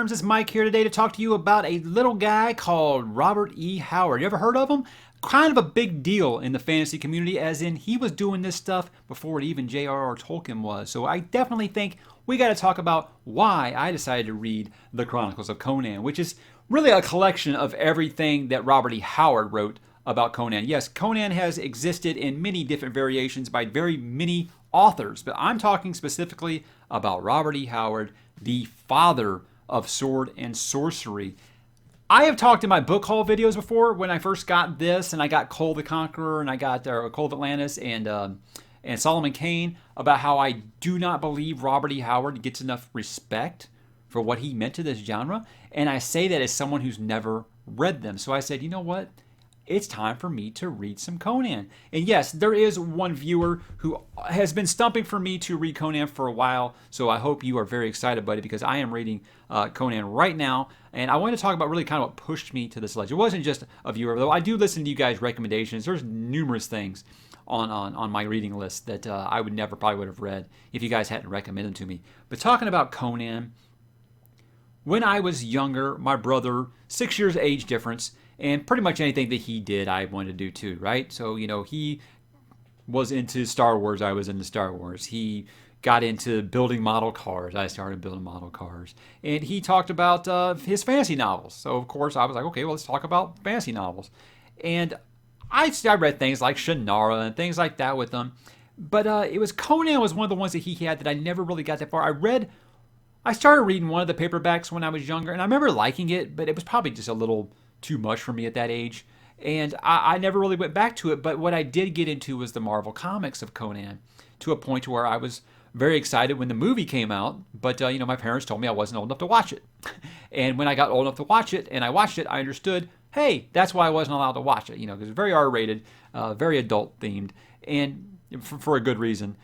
Terms. It's Mike here today to talk to you about a little guy called Robert E. Howard. You ever heard of him? Kind of a big deal in the fantasy community, as in he was doing this stuff before even J.R.R. Tolkien was. So I definitely think we got to talk about why I decided to read the Chronicles of Conan, which is really a collection of everything that Robert E. Howard wrote about Conan. Yes, Conan has existed in many different variations by very many authors, but I'm talking specifically about Robert E. Howard, the father of sword and sorcery. I have talked in my book haul videos before when I first got this, and I got Cole the Conqueror, and I got Cole of Atlantis, and Solomon Kane, about how I do not believe Robert E. Howard gets enough respect for what he meant to this genre, and I say that as someone who's never read them. So I said, you know what? It's time for me to read some Conan. And yes, there is one viewer who has been stumping for me to read Conan for a while, so I hope you are very excited, buddy, because I am reading Conan right now, and I want to talk about really kind of what pushed me to this ledge. It wasn't just a viewer, though I do listen to you guys' recommendations. There's numerous things on my reading list that I probably would have read if you guys hadn't recommended them to me. But talking about Conan, when I was younger, my brother, 6 years age difference, and pretty much anything that he did, I wanted to do too, right? So, he was into Star Wars. I was into Star Wars. He got into building model cars. I started building model cars. And he talked about his fantasy novels. So, of course, I was like, okay, well, let's talk about fantasy novels. And I read things like Shannara and things like that with him. But it was Conan was one of the ones that he had that I never really got that far. I started reading one of the paperbacks when I was younger, and I remember liking it, but it was probably just a little too much for me at that age, and I never really went back to it. But what I did get into was the Marvel comics of Conan, to a point where I was very excited when the movie came out, but my parents told me I wasn't old enough to watch it. And when I got old enough to watch it, and I watched it, I understood, hey, that's why I wasn't allowed to watch it, because it's very R-rated, very adult-themed, and for a good reason.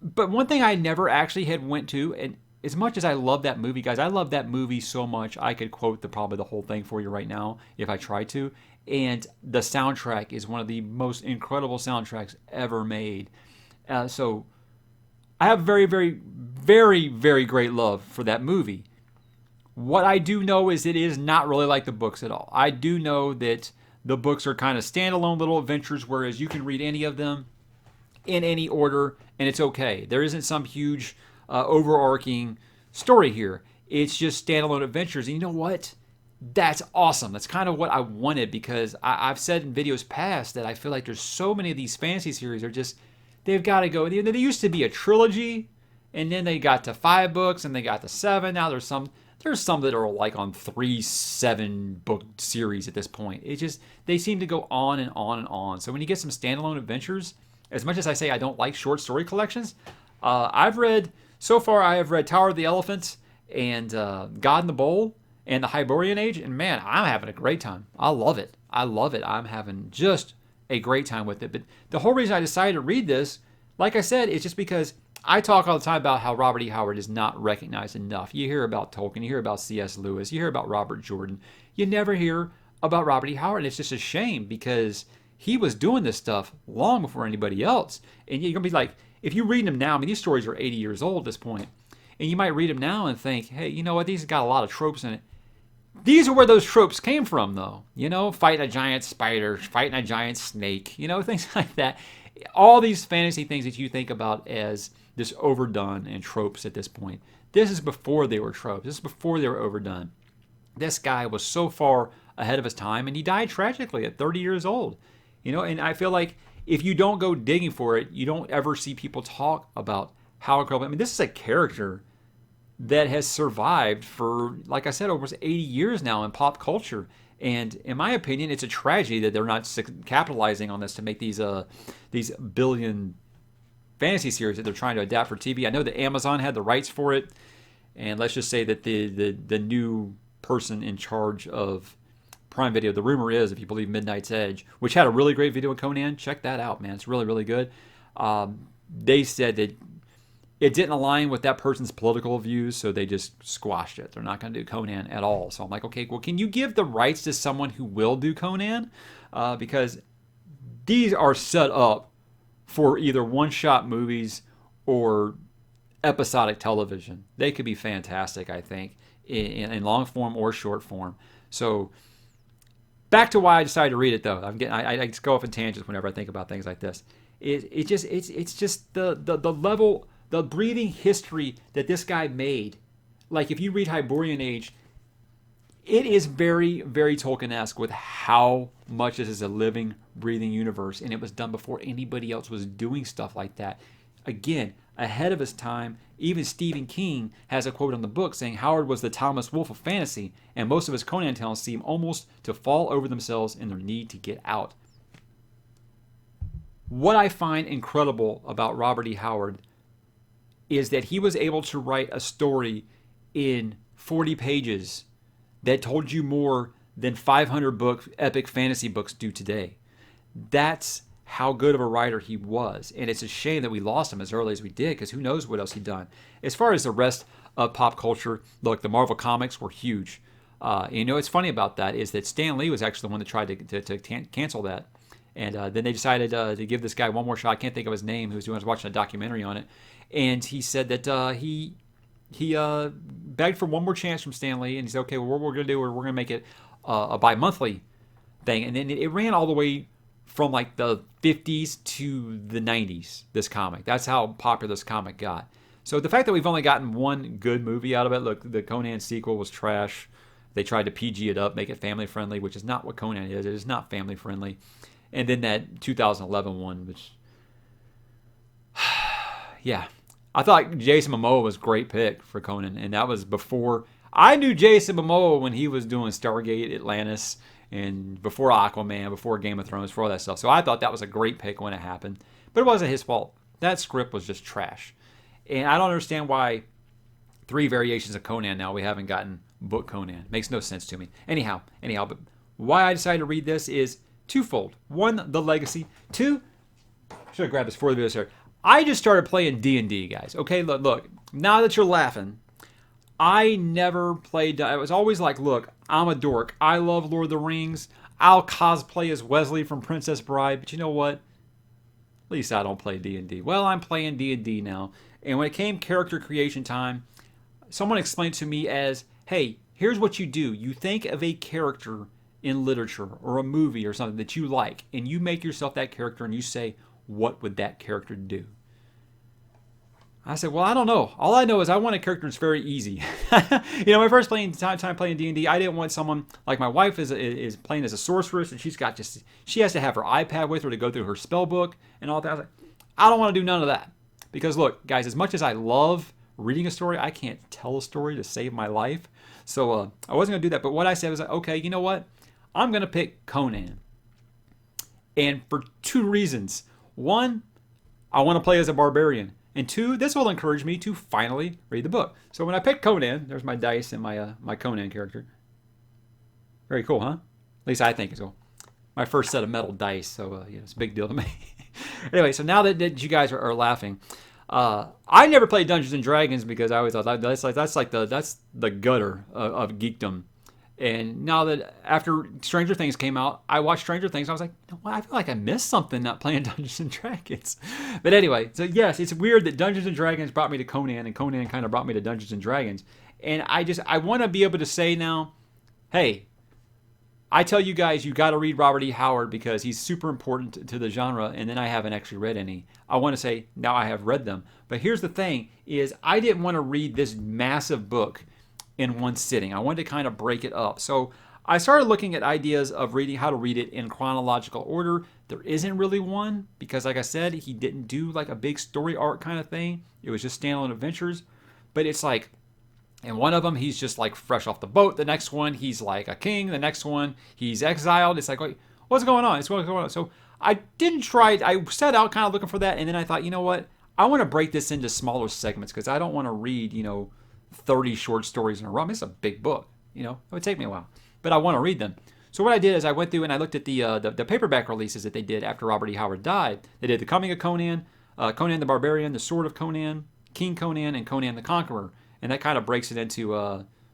But one thing I never actually had went to, and as much as I love that movie, guys, I love that movie so much, I could quote probably the whole thing for you right now if I tried to. And the soundtrack is one of the most incredible soundtracks ever made. So I have very, very, very, very great love for that movie. What I do know is it is not really like the books at all. I do know that the books are kind of standalone little adventures, whereas you can read any of them in any order, and it's okay. There isn't some huge overarching story here. It's just standalone adventures. And you know what? That's awesome. That's kind of what I wanted, because I've said in videos past that I feel like there's so many of these fantasy series they've got to go. There used to be a trilogy, and then they got to 5 books, and they got to 7. Now there's some that are like on 3 7-book series at this point. They seem to go on and on and on. So when you get some standalone adventures, as much as I say I don't like short story collections, so far, I have read Tower of the Elephant and God in the Bowl and the Hyborian Age, and man, I'm having a great time. I love it. I'm having just a great time with it. But the whole reason I decided to read this, like I said, is just because I talk all the time about how Robert E. Howard is not recognized enough. You hear about Tolkien, you hear about C.S. Lewis, you hear about Robert Jordan. You never hear about Robert E. Howard, and it's just a shame, because he was doing this stuff long before anybody else. And you're going to be like, if you read them now, these stories are 80 years old at this point, and you might read them now and think, hey, you know what, these have got a lot of tropes in it. These are where those tropes came from, though. Fighting a giant spider, fighting a giant snake, things like that. All these fantasy things that you think about as this overdone and tropes at this point. This is before they were tropes. This is before they were overdone. This guy was so far ahead of his time, and he died tragically at 30 years old. And I feel like if you don't go digging for it, you don't ever see people talk about how incredible. This is a character that has survived for, like I said, almost 80 years now in pop culture. And in my opinion, it's a tragedy that they're not capitalizing on this to make these billion fantasy series that they're trying to adapt for TV. I know that Amazon had the rights for it, and let's just say that the new person in charge of Prime Video, the rumor is, if you believe Midnight's Edge, which had a really great video of Conan, check that out, man. It's really, really good. They said that it didn't align with that person's political views, so they just squashed it. They're not going to do Conan at all. So I'm like, okay, well, can you give the rights to someone who will do Conan? Because these are set up for either one-shot movies or episodic television. They could be fantastic, I think. in long form or short form. So back to why I decided to read it, though. I just go off in tangents whenever I think about things like this. It's just the level, the breathing history that this guy made. Like if you read Hyborian Age, it is very, very Tolkien-esque with how much this is a living, breathing universe, and it was done before anybody else was doing stuff like that. Again, ahead of his time. Even Stephen King has a quote on the book saying Howard was the Thomas Wolfe of fantasy, and most of his Conan tales seem almost to fall over themselves in their need to get out. What I find incredible about Robert E. Howard is that he was able to write a story in 40 pages that told you more than 500 epic fantasy books do today. That's how good of a writer he was. And it's a shame that we lost him as early as we did, because who knows what else he'd done. As far as the rest of pop culture, look, the Marvel comics were huge. What's funny about that is that Stan Lee was actually the one that tried to cancel that. And then they decided to give this guy one more shot. I can't think of his name. I was watching a documentary on it. And he said that he begged for one more chance from Stan Lee, and he said, okay, well, what we're going to do, we're going to make it a bi-monthly thing. And then it ran all the way from like the 50s to the 90s, this comic. That's how popular this comic got. So the fact that we've only gotten one good movie out of it, look, the Conan sequel was trash. They tried to PG it up, make it family friendly, which is not what Conan is. It is not family friendly. And then that 2011 one, which, yeah. I thought Jason Momoa was a great pick for Conan, and that was before I knew Jason Momoa when he was doing Stargate Atlantis and before Aquaman, before Game of Thrones, before all that stuff. So I thought that was a great pick when it happened, but it wasn't his fault. That script was just trash, and I don't understand why 3 variations of Conan now we haven't gotten book Conan. Makes no sense to me. Anyhow, but why I decided to read this is twofold. One, the legacy. Two, should have grabbed this before the video started. I just started playing D&D, guys. Okay, look, now that you're laughing, I never played. I was always like, look, I'm a dork. I love Lord of the Rings. I'll cosplay as Wesley from Princess Bride, but you know what? At least I don't play D&D. Well, I'm playing D&D now. And when it came character creation time, someone explained to me as, hey, here's what you do. You think of a character in literature or a movie or something that you like, and you make yourself that character and you say, what would that character do? I said, well, I don't know. All I know is I want a character that's very easy. My first time playing D&D, I didn't want someone like my wife is playing as a sorceress, and she has to have her iPad with her to go through her spell book and all that. I was like, I don't want to do none of that. Because look, guys, as much as I love reading a story, I can't tell a story to save my life. So I wasn't going to do that. But what I said was, okay, you know what? I'm going to pick Conan. And for 2 reasons. 1, I want to play as a barbarian. And 2, this will encourage me to finally read the book. So when I picked Conan, there's my dice and my Conan character. Very cool, huh? At least I think it's cool. My first set of metal dice, so it's a big deal to me. Anyway, so now that you guys are laughing, I never played Dungeons and Dragons because I always thought that's the gutter of geekdom. And now that after Stranger Things came out, I watched Stranger Things. I was like, I feel like I missed something not playing Dungeons and Dragons. But anyway, so yes, it's weird that Dungeons and Dragons brought me to Conan, and Conan kind of brought me to Dungeons and Dragons. And I want to be able to say now, hey, I tell you guys, you got to read Robert E. Howard because he's super important to the genre. And then I haven't actually read any. I want to say now I have read them. But here's the thing: is I didn't want to read this massive book in one sitting. I wanted to kind of break it up. So I started looking at ideas of how to read it in chronological order. There isn't really one because, like I said, he didn't do like a big story arc kind of thing. It was just standalone adventures. But it's like, in one of them, he's just like fresh off the boat. The next one, he's like a king. The next one, he's exiled. It's like, wait, what's going on? What's going on? So I didn't try. I set out kind of looking for that. And then I thought, you know what? I want to break this into smaller segments because I don't want to read, 30 short stories in a row. I mean, it's a big book, it would take me a while, but I want to read them. So what I did is I went through and I looked at the paperback releases that they did after Robert E. Howard died. They did The Coming of Conan, Conan the Barbarian, The Sword of Conan, King Conan, and Conan the Conqueror. And that kind of breaks it into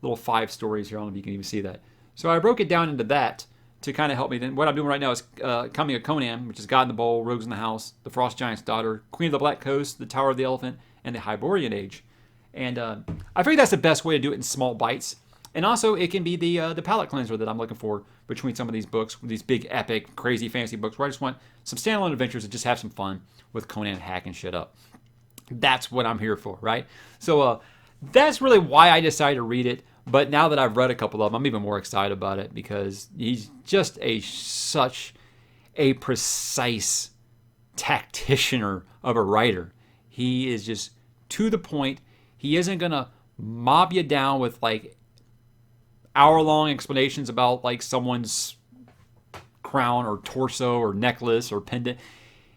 little 5 stories here. I don't know if you can even see that. So I broke it down into that to kind of help me. Then what I'm doing right now is Coming of Conan, which is God in the Bowl, Rogues in the House, The Frost Giant's Daughter, Queen of the Black Coast, The Tower of the Elephant, and The Hyborian Age. And I figured that's the best way to do it in small bites. And also, it can be the palate cleanser that I'm looking for between some of these books, these big, epic, crazy, fantasy books, where I just want some standalone adventures and just have some fun with Conan hacking shit up. That's what I'm here for, right? So that's really why I decided to read it. But now that I've read a couple of them, I'm even more excited about it because he's just such a precise tacticianer of a writer. He is just to the point. He isn't gonna mob you down with like hour-long explanations about like someone's crown or torso or necklace or pendant.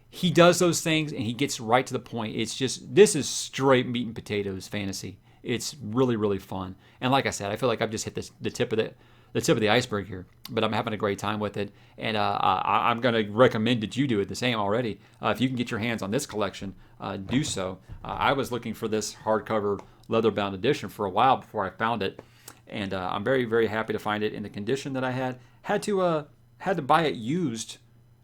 He does those things and he gets right to the point. It's just, this is straight meat and potatoes fantasy. It's really, really fun. And like I said, I feel like I've just hit the tip of the iceberg here, but I'm having a great time with it. And I'm going to recommend that you do it the same already. If you can get your hands on this collection, do so. I was looking for this hardcover leather-bound edition for a while before I found it. And I'm very, very happy to find it in the condition that I had. Had to buy it used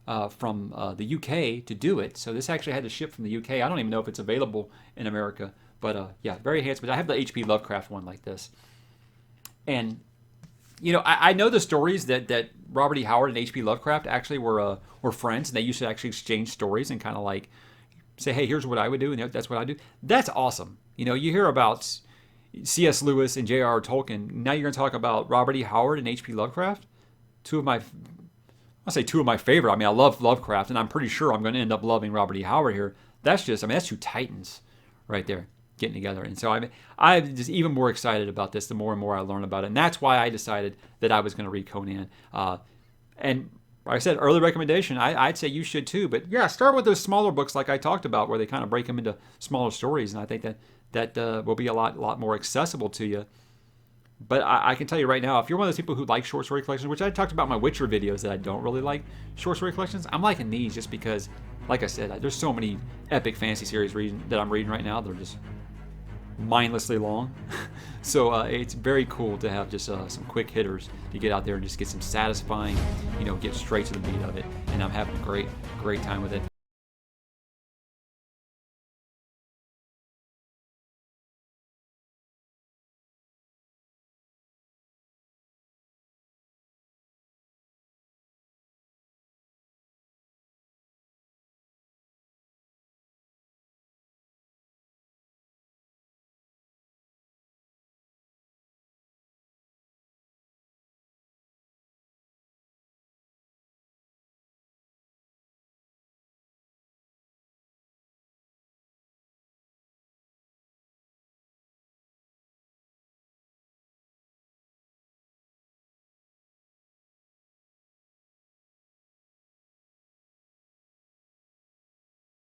from the UK to do it. So this actually had to ship from the UK. I don't even know if it's available in America. But yeah, very handsome. I have the H.P. Lovecraft one like this. And, you know, I know the stories that Robert E. Howard and H.P. Lovecraft actually were friends. And they used to actually exchange stories and kind of like say, hey, here's what I would do. And that's what I do. That's awesome. You know, you hear about C.S. Lewis and J.R.R. Tolkien. Now you're going to talk about Robert E. Howard and H.P. Lovecraft. I'll say two of my favorite. I mean, I love Lovecraft, and I'm pretty sure I'm going to end up loving Robert E. Howard here. That's two titans right there getting together. And so I'm just even more excited about this the more and more I learn about it. And that's why I decided that I was going to read Conan. And like I said, early recommendation, I'd say you should too. But yeah, start with those smaller books like I talked about where they kind of break them into smaller stories. And I think that will be a lot more accessible to you. But I can tell you right now, if you're one of those people who like short story collections, which I talked about in my Witcher videos that I don't really like short story collections, I'm liking these just because, like I said, there's so many epic fantasy series that I'm reading right now. They're just mindlessly long. So it's very cool to have just some quick hitters to get out there and just get some satisfying, get straight to the beat of it. And I'm having a great time with it.